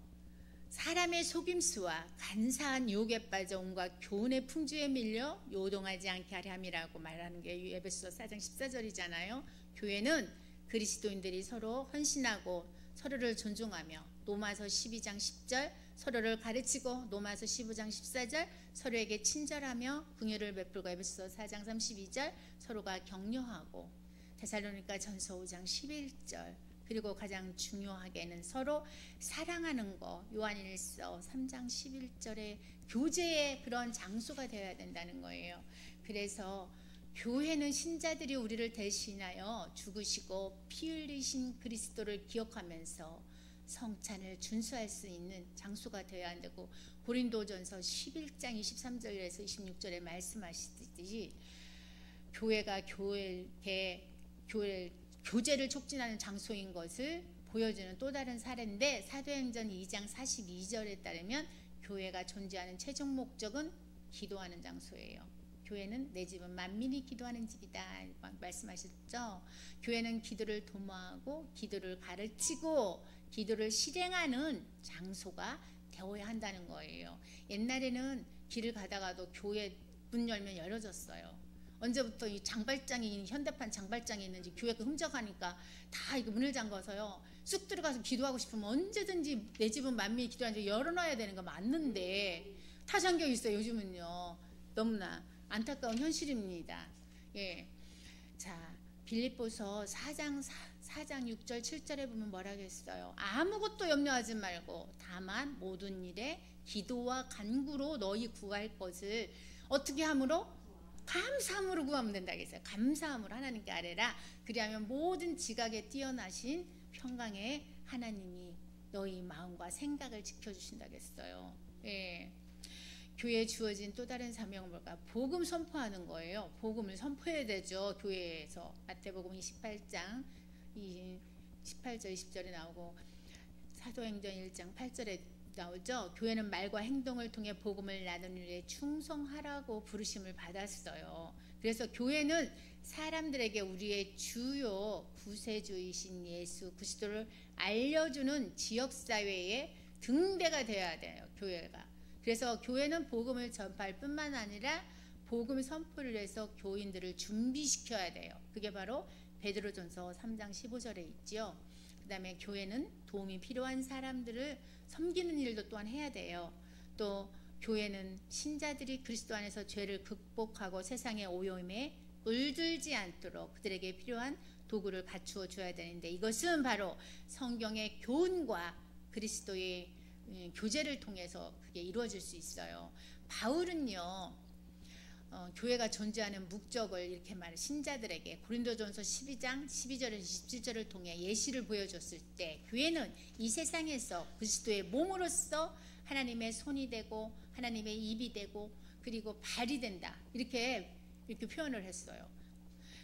사람의 속임수와 간사한 유혹에 빠져 온갖 교훈의 풍주에 밀려 요동하지 않게 하려 함이라고 말하는 게 에베소서 4장 14절이잖아요. 교회는 그리스도인들이 서로 헌신하고 서로를 존중하며 로마서 12장 10절 서로를 가르치고 로마서 15장 14절 서로에게 친절하며 긍휼을 베풀고 에베소서 4장 32절 서로가 격려하고 데살로니가 전서 5장 11절 그리고 가장 중요하게는 서로 사랑하는 거 요한일서 3장 11절의 교제의 그런 장소가 되어야 된다는 거예요. 그래서 교회는 신자들이 우리를 대신하여 죽으시고 피 흘리신 그리스도를 기억하면서 성찬을 준수할 수 있는 장소가 되어야 한다고 고린도전서 11장 23절에서 26절에 말씀하시듯이 교회가 교제를 촉진하는 장소인 것을 보여주는 또 다른 사례인데 사도행전 2장 42절에 따르면 교회가 존재하는 최종 목적은 기도하는 장소예요. 교회는 내 집은 만민이 기도하는 집이다 말씀하셨죠. 교회는 기도를 도모하고 기도를 가르치고 기도를 실행하는 장소가 되어야 한다는 거예요. 옛날에는 길을 가다가도 교회 문 열면 열어졌어요. 언제부터 이 장발장이 현대판 장발장이 있는지 교회가 흠적하니까 다 이거 문을 잠가서요. 쑥 들어가서 기도하고 싶으면 언제든지 내 집은 만민이 기도하는 집 열어놔야 되는 거 맞는데 다 잠겨 있어요. 요즘은요. 너무나 안타까운 현실입니다. 예. 자, 빌립보서 4장 6절 7절에 보면 뭐라고 했어요? 아무것도 염려하지 말고 다만 모든 일에 기도와 간구로 너희 구할 것을 어떻게 함으로? 감사함으로 구하면 된다고 했어요. 감사함으로 하나님께 아뢰라. 그리하면 모든 지각에 뛰어나신 평강의 하나님이 너희 마음과 생각을 지켜주신다고 했어요. 예. 교회에 주어진 또 다른 사명은 뭘까? 복음 선포하는 거예요. 복음을 선포해야 되죠. 교회에서 마태복음 28장 18절 20절에 나오고 사도행전 1장 8절에 나오죠. 교회는 말과 행동을 통해 복음을 나누는 일에 충성하라고 부르심을 받았어요. 그래서 교회는 사람들에게 우리의 주요 구세주이신 예수 그리스도를 알려주는 지역사회의 등대가 되어야 돼요. 교회가. 그래서 교회는 복음을 전파할 뿐만 아니라 복음 선포를 해서 교인들을 준비시켜야 돼요. 그게 바로 베드로전서 3장 15절에 있죠. 그 다음에 교회는 도움이 필요한 사람들을 섬기는 일도 또한 해야 돼요. 또 교회는 신자들이 그리스도 안에서 죄를 극복하고 세상의 오염에 물들지 않도록 그들에게 필요한 도구를 갖추어 줘야 되는데 이것은 바로 성경의 교훈과 그리스도의 교제를 통해서 그게 이루어질 수 있어요. 바울은요 교회가 존재하는 목적을 이렇게 말해 신자들에게 고린도전서 12장 12절에서 27절을 통해 예시를 보여줬을 때 교회는 이 세상에서 그리스도의 몸으로서 하나님의 손이 되고 하나님의 입이 되고 그리고 발이 된다 이렇게 표현을 했어요.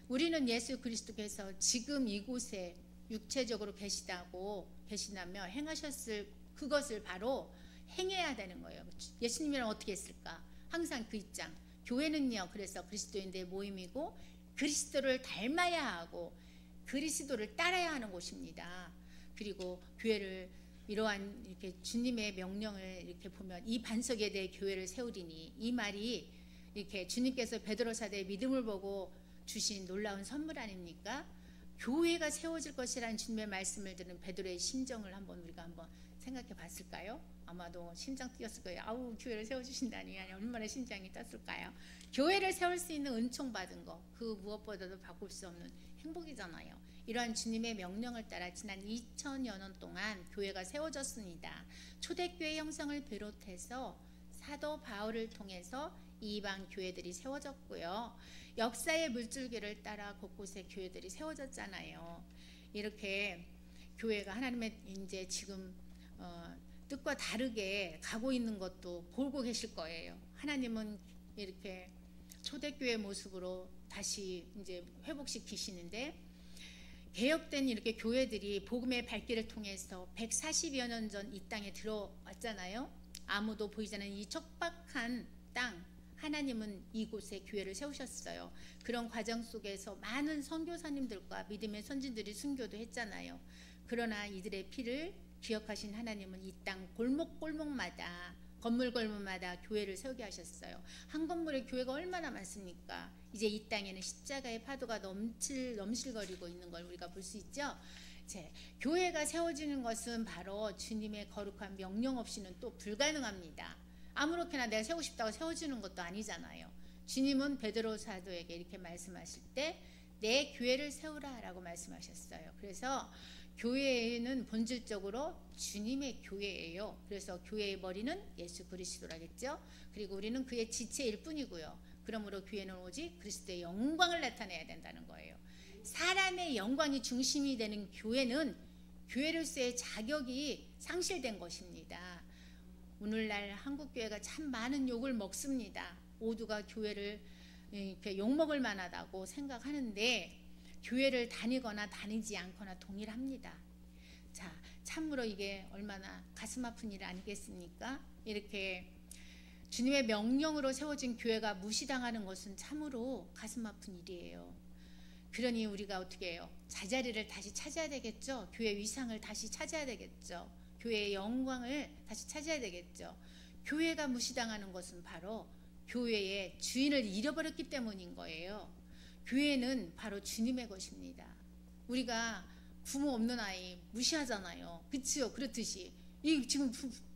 우리는 예수 그리스도께서 지금 이곳에 육체적으로 계시다며 행하셨을 그것을 바로 행해야 되는 거예요. 예수님이랑 어떻게 했을까? 항상 그 입장. 교회는요, 그래서 그리스도인들의 모임이고 그리스도를 닮아야 하고 그리스도를 따라야 하는 곳입니다. 그리고 교회를 이러한 이렇게 주님의 명령을 이렇게 보면 이 반석에 대해 교회를 세우리니 이 말이 이렇게 주님께서 베드로 사도의 믿음을 보고 주신 놀라운 선물 아닙니까? 교회가 세워질 것이라는 주님의 말씀을 들은 베드로의 심정을 우리가 한번 생각해 봤을까요? 아마도 심장 뛰었을 거예요. 아우, 교회를 세워주신다니 얼마나 심장이 떴을까요? 교회를 세울 수 있는 은총 받은 거, 그 무엇보다도 바꿀 수 없는 행복이잖아요. 이러한 주님의 명령을 따라 지난 2000여 년 동안 교회가 세워졌습니다. 초대교회 형성을 비롯해서 사도 바울을 통해서 이방 교회들이 세워졌고요. 역사의 물줄기를 따라 곳곳에 교회들이 세워졌잖아요. 이렇게 교회가 하나님의 이제 지금 뜻과 다르게 가고 있는 것도 보고 계실 거예요. 하나님은 이렇게 초대교회 모습으로 다시 이제 회복시키시는데 개혁된 이렇게 교회들이 복음의 발길을 통해서 140여 년 전 이 땅에 들어왔잖아요. 아무도 보이지 않는 이 척박한 땅 하나님은 이곳에 교회를 세우셨어요. 그런 과정 속에서 많은 선교사님들과 믿음의 선진들이 순교도 했잖아요. 그러나 이들의 피를 기억하신 하나님은 이 땅 골목골목마다 건물마다 교회를 세우게 하셨어요. 한 건물에 교회가 얼마나 많습니까? 이제 이 땅에는 십자가의 파도가 넘실거리고 있는 걸 우리가 볼 수 있죠. 교회가 세워지는 것은 바로 주님의 거룩한 명령 없이는 또 불가능합니다. 아무렇게나 내가 세우고 싶다고 세워지는 것도 아니잖아요. 주님은 베드로 사도에게 이렇게 말씀하실 때 내 교회를 세우라 라고 말씀하셨어요. 그래서 교회는 본질적으로 주님의 교회예요. 그래서 교회의 머리는 예수 그리스도라겠죠. 그리고 우리는 그의 지체일 뿐이고요. 그러므로 교회는 오직 그리스도의 영광을 나타내야 된다는 거예요. 사람의 영광이 중심이 되는 교회는 교회로서의 자격이 상실된 것입니다. 오늘날 한국교회가 참 많은 욕을 먹습니다. 모두가 교회를 이렇게 욕먹을 만하다고 생각하는데 교회를 다니거나 다니지 않거나 동일합니다. 자, 참으로 이게 얼마나 가슴 아픈 일 아니겠습니까? 이렇게 주님의 명령으로 세워진 교회가 무시당하는 것은 참으로 가슴 아픈 일이에요. 그러니 우리가 어떻게 해요? 제자리를 다시 찾아야 되겠죠. 교회 위상을 다시 찾아야 되겠죠. 교회의 영광을 다시 찾아야 되겠죠. 교회가 무시당하는 것은 바로 교회의 주인을 잃어버렸기 때문인 거예요. 교회는 바로 주님의 것입니다. 우리가 부모 없는 아이 무시하잖아요. 그치요? 그렇듯이 지금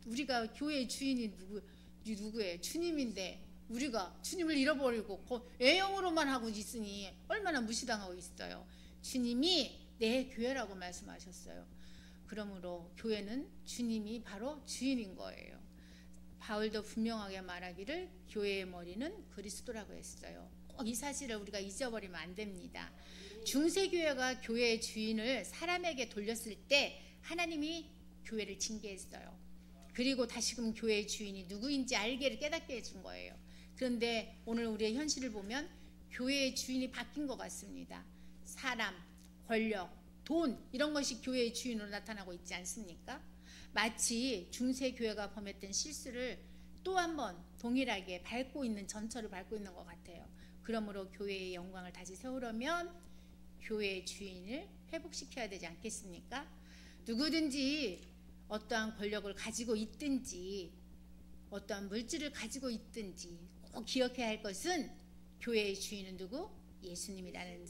우리가 교회의 주인이 누구예요? 주님인데 우리가 주님을 잃어버리고 애영으로만 하고 있으니 얼마나 무시당하고 있어요. 주님이 내 교회라고 말씀하셨어요. 그러므로 교회는 주님이 바로 주인인 거예요. 바울도 분명하게 말하기를 교회의 머리는 그리스도라고 했어요. 꼭 이 사실을 우리가 잊어버리면 안 됩니다. 중세교회가 교회의 주인을 사람에게 돌렸을 때 하나님이 교회를 징계했어요. 그리고 다시금 교회의 주인이 누구인지 알게 깨닫게 해준 거예요. 그런데 오늘 우리의 현실을 보면 교회의 주인이 바뀐 것 같습니다. 사람, 권력, 돈 이런 것이 교회의 주인으로 나타나고 있지 않습니까? 마치 중세교회가 범했던 실수를 또 한 번 동일하게 전철을 밟고 있는 것 같아요. 그러므로 교회의 영광을 다시 세우려면 교회의 주인을 회복시켜야 되지 않겠습니까? 누구든지 어떠한 권력을 가지고 있든지 어떠한 물질을 가지고 있든지 꼭 기억해야 할 것은 교회의 주인은 누구? 예수님이라는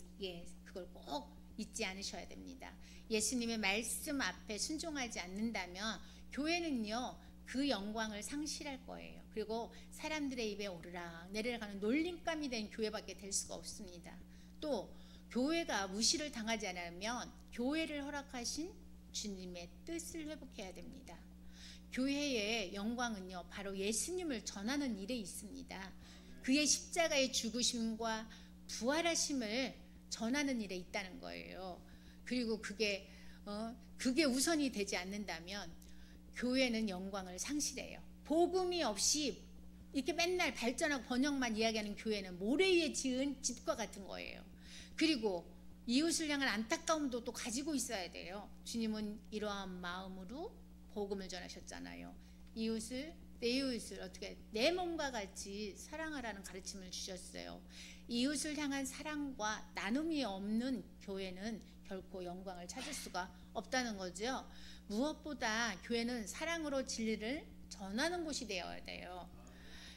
그걸 꼭 잊지 않으셔야 됩니다. 예수님의 말씀 앞에 순종하지 않는다면 교회는요 그 영광을 상실할 거예요. 그리고 사람들의 입에 오르락 내려가는 놀림감이 된 교회밖에 될 수가 없습니다. 또 교회가 무시를 당하지 않으면 교회를 허락하신 주님의 뜻을 회복해야 됩니다. 교회의 영광은요 바로 예수님을 전하는 일에 있습니다. 그의 십자가의 죽으심과 부활하심을 전하는 일에 있다는 거예요. 그리고 그게 우선이 되지 않는다면 교회는 영광을 상실해요. 복음이 없이 이렇게 맨날 발전하고 번영만 이야기하는 교회는 모래 위에 지은 집과 같은 거예요. 그리고 이웃을 향한 안타까움도 또 가지고 있어야 돼요. 주님은 이러한 마음으로 복음을 전하셨잖아요. 내 이웃을 어떻게 내 몸과 같이 사랑하라는 가르침을 주셨어요. 이웃을 향한 사랑과 나눔이 없는 교회는 결코 영광을 찾을 수가 없다는 거죠. 무엇보다 교회는 사랑으로 진리를 전하는 곳이 되어야 돼요.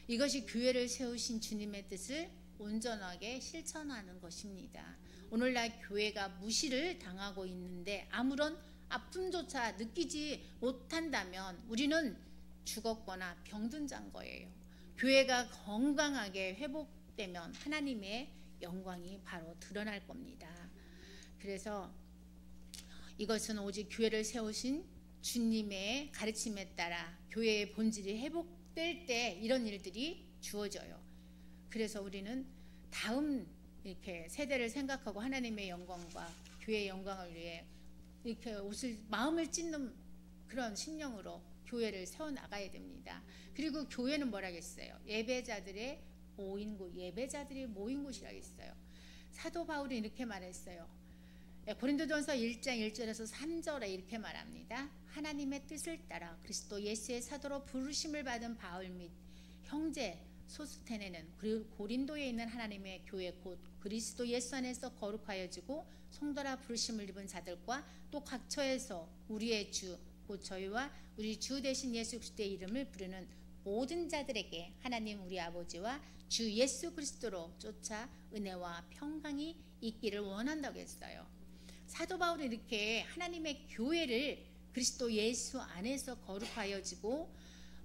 이것이 교회를 세우신 주님의 뜻을 온전하게 실천하는 것입니다. 오늘날 교회가 무시를 당하고 있는데 아무런 아픔조차 느끼지 못한다면 우리는 죽었거나 병든 자인 거예요. 교회가 건강하게 회복되면 하나님의 영광이 바로 드러날 겁니다. 그래서 이것은 오직 교회를 세우신 주님의 가르침에 따라 교회의 본질이 회복될 때 이런 일들이 주어져요. 그래서 우리는 다음 이렇게 세대를 생각하고 하나님의 영광과 교회의 영광을 위해 이렇게 마음을 찢는 그런 심령으로 교회를 세워나가야 됩니다. 그리고 교회는 뭐라겠어요? 예배자들이 모인 곳이라겠어요. 사도 바울이 이렇게 말했어요. 고린도전서 1장 1절에서 3절에 이렇게 말합니다. 하나님의 뜻을 따라 그리스도 예수의 사도로 부르심을 받은 바울 및 형제 소스테네는 고린도에 있는 하나님의 교회 곧 그리스도 예수 안에서 거룩하여지고 성도라 부르심을 입은 자들과 또 각처에서 우리의 주 곧 저희와 우리 주 되신 예수 그리스도의 이름을 부르는 모든 자들에게 하나님 우리 아버지와 주 예수 그리스도로 쫓아 은혜와 평강이 있기를 원한다고 했어요. 사도 바울은 이렇게 하나님의 교회를 그리스도 예수 안에서 거룩하여지고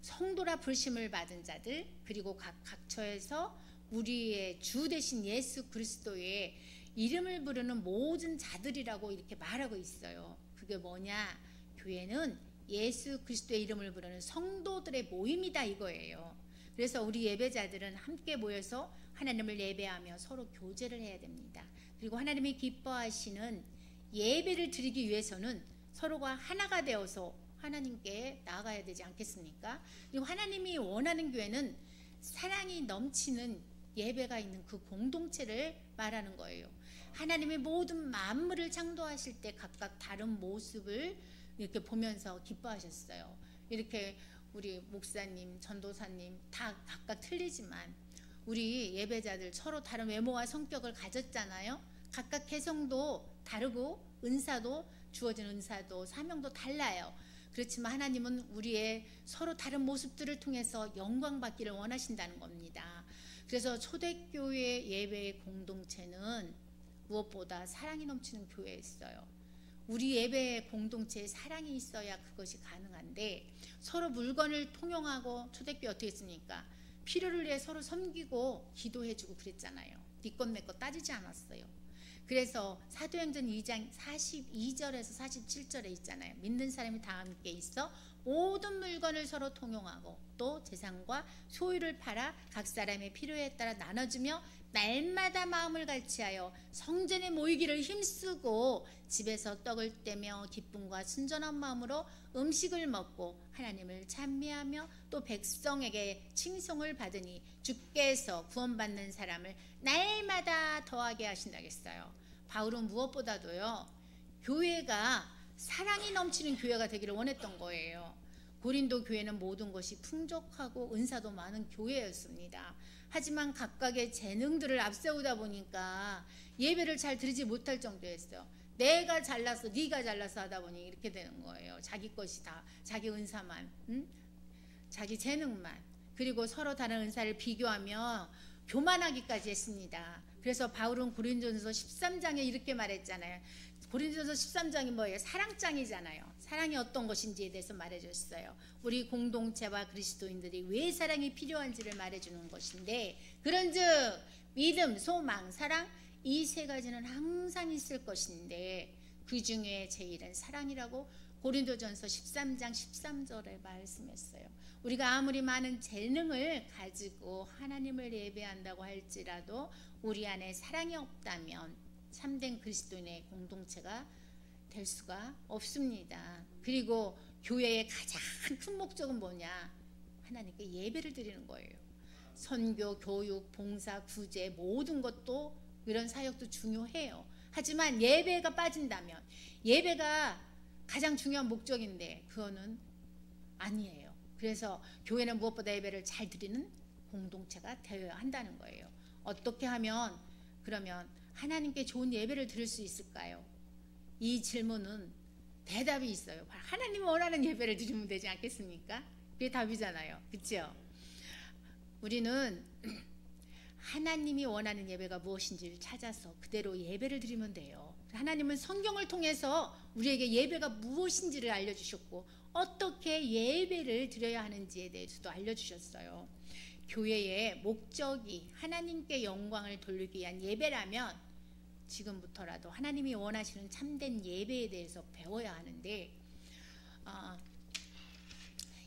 성도라 부르심을 받은 자들 그리고 각처에서 우리의 주 되신 예수 그리스도의 이름을 부르는 모든 자들이라고 이렇게 말하고 있어요. 그게 뭐냐? 교회는 예수 그리스도의 이름을 부르는 성도들의 모임이다 이거예요. 그래서 우리 예배자들은 함께 모여서 하나님을 예배하며 서로 교제를 해야 됩니다. 그리고 하나님이 기뻐하시는 예배를 드리기 위해서는 서로가 하나가 되어서 하나님께 나아가야 되지 않겠습니까? 그리고 하나님이 원하는 교회는 사랑이 넘치는 예배가 있는 그 공동체를 말하는 거예요. 하나님의 모든 만물을 창조하실 때 각각 다른 모습을 이렇게 보면서 기뻐하셨어요. 이렇게 우리 목사님, 전도사님 다 각각 틀리지만 우리 예배자들 서로 다른 외모와 성격을 가졌잖아요. 각각 개성도 다르고 은사도 주어진 은사도 사명도 달라요. 그렇지만 하나님은 우리의 서로 다른 모습들을 통해서 영광 받기를 원하신다는 겁니다. 그래서 초대교회 예배의 공동체는 무엇보다 사랑이 넘치는 교회였어요. 우리 예배 공동체에 사랑이 있어야 그것이 가능한데 서로 물건을 통용하고 초대교회 어떻게 했습니까? 필요를 위해 서로 섬기고 기도해주고 그랬잖아요. 네 것 내 것 따지지 않았어요. 그래서 사도행전 2장 42절에서 47절에 있잖아요. 믿는 사람이 다 함께 있어 모든 물건을 서로 통용하고 또 재산과 소유를 팔아 각 사람의 필요에 따라 나눠주며 날마다 마음을 같이하여 성전에 모이기를 힘쓰고 집에서 떡을 떼며 기쁨과 순전한 마음으로 음식을 먹고 하나님을 찬미하며 또 백성에게 칭송을 받으니 주께서 구원받는 사람을 날마다 더하게 하신다겠어요. 바울은 무엇보다도요 교회가 사랑이 넘치는 교회가 되기를 원했던 거예요. 고린도 교회는 모든 것이 풍족하고 은사도 많은 교회였습니다. 하지만 각각의 재능들을 앞세우다 보니까 예배를 잘 드리지 못할 정도였어요. 내가 잘났어 네가 잘났어 하다 보니 이렇게 되는 거예요. 자기 것이 다 자기 은사만 자기 재능만 그리고 서로 다른 은사를 비교하며 교만하기까지 했습니다. 그래서 바울은 고린도전서 13장에 이렇게 말했잖아요. 고린도전서 13장이 뭐예요? 사랑장이잖아요. 사랑이 어떤 것인지에 대해서 말해줬어요. 우리 공동체와 그리스도인들이 왜 사랑이 필요한지를 말해주는 것인데 그런즉 믿음, 소망, 사랑 이 세 가지는 항상 있을 것인데 그 중에 제일은 사랑이라고 고린도전서 13장 13절에 말씀했어요. 우리가 아무리 많은 재능을 가지고 하나님을 예배한다고 할지라도 우리 안에 사랑이 없다면 참된 그리스도인의 공동체가 될 수가 없습니다. 그리고 교회의 가장 큰 목적은 뭐냐? 하나님께 예배를 드리는 거예요. 선교, 교육, 봉사, 구제 모든 것도 이런 사역도 중요해요. 하지만 예배가 빠진다면, 예배가 가장 중요한 목적인데 그거는 아니에요. 그래서 교회는 무엇보다 예배를 잘 드리는 공동체가 되어야 한다는 거예요. 어떻게 하면 그러면 하나님께 좋은 예배를 드릴 수 있을까요? 이 질문은 대답이 있어요. 하나님이 원하는 예배를 드리면 되지 않겠습니까? 그게 답이잖아요. 그렇죠? 우리는 하나님이 원하는 예배가 무엇인지를 찾아서 그대로 예배를 드리면 돼요. 하나님은 성경을 통해서 우리에게 예배가 무엇인지를 알려주셨고 어떻게 예배를 드려야 하는지에 대해서도 알려주셨어요. 교회의 목적이 하나님께 영광을 돌리기 위한 예배라면 지금부터라도 하나님이 원하시는 참된 예배에 대해서 배워야 하는데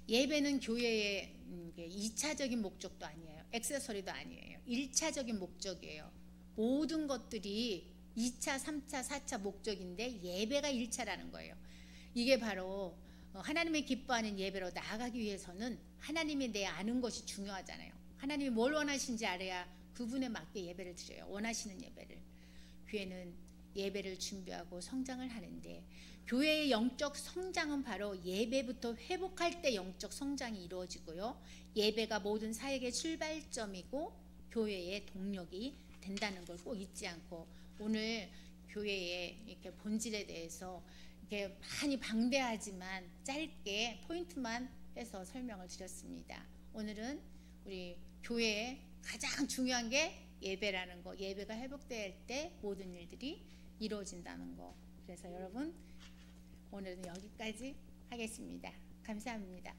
예배는 교회의 2차적인 목적도 아니에요. 액세서리도 아니에요. 1차적인 목적이에요. 모든 것들이 2차, 3차, 4차 목적인데 예배가 1차라는 거예요. 이게 바로 하나님이 기뻐하는 예배로 나아가기 위해서는 하나님이 내 아는 것이 중요하잖아요. 하나님이 뭘 원하시는지 알아야 그분에 맞게 예배를 드려요. 원하시는 예배를. 교회는 예배를 준비하고 성장을 하는데 교회의 영적 성장은 바로 예배부터 회복할 때 영적 성장이 이루어지고요. 예배가 모든 사역의 출발점이고 교회의 동력이 된다는 걸 꼭 잊지 않고 오늘 교회의 이렇게 본질에 대해서 이렇게 많이 방대하지만 짧게 포인트만 해서 설명을 드렸습니다. 오늘은 우리 교회에 가장 중요한 게 예배라는 거, 예배가 회복될 때 모든 일들이 이루어진다는 거. 그래서 여러분 오늘은 여기까지 하겠습니다. 감사합니다.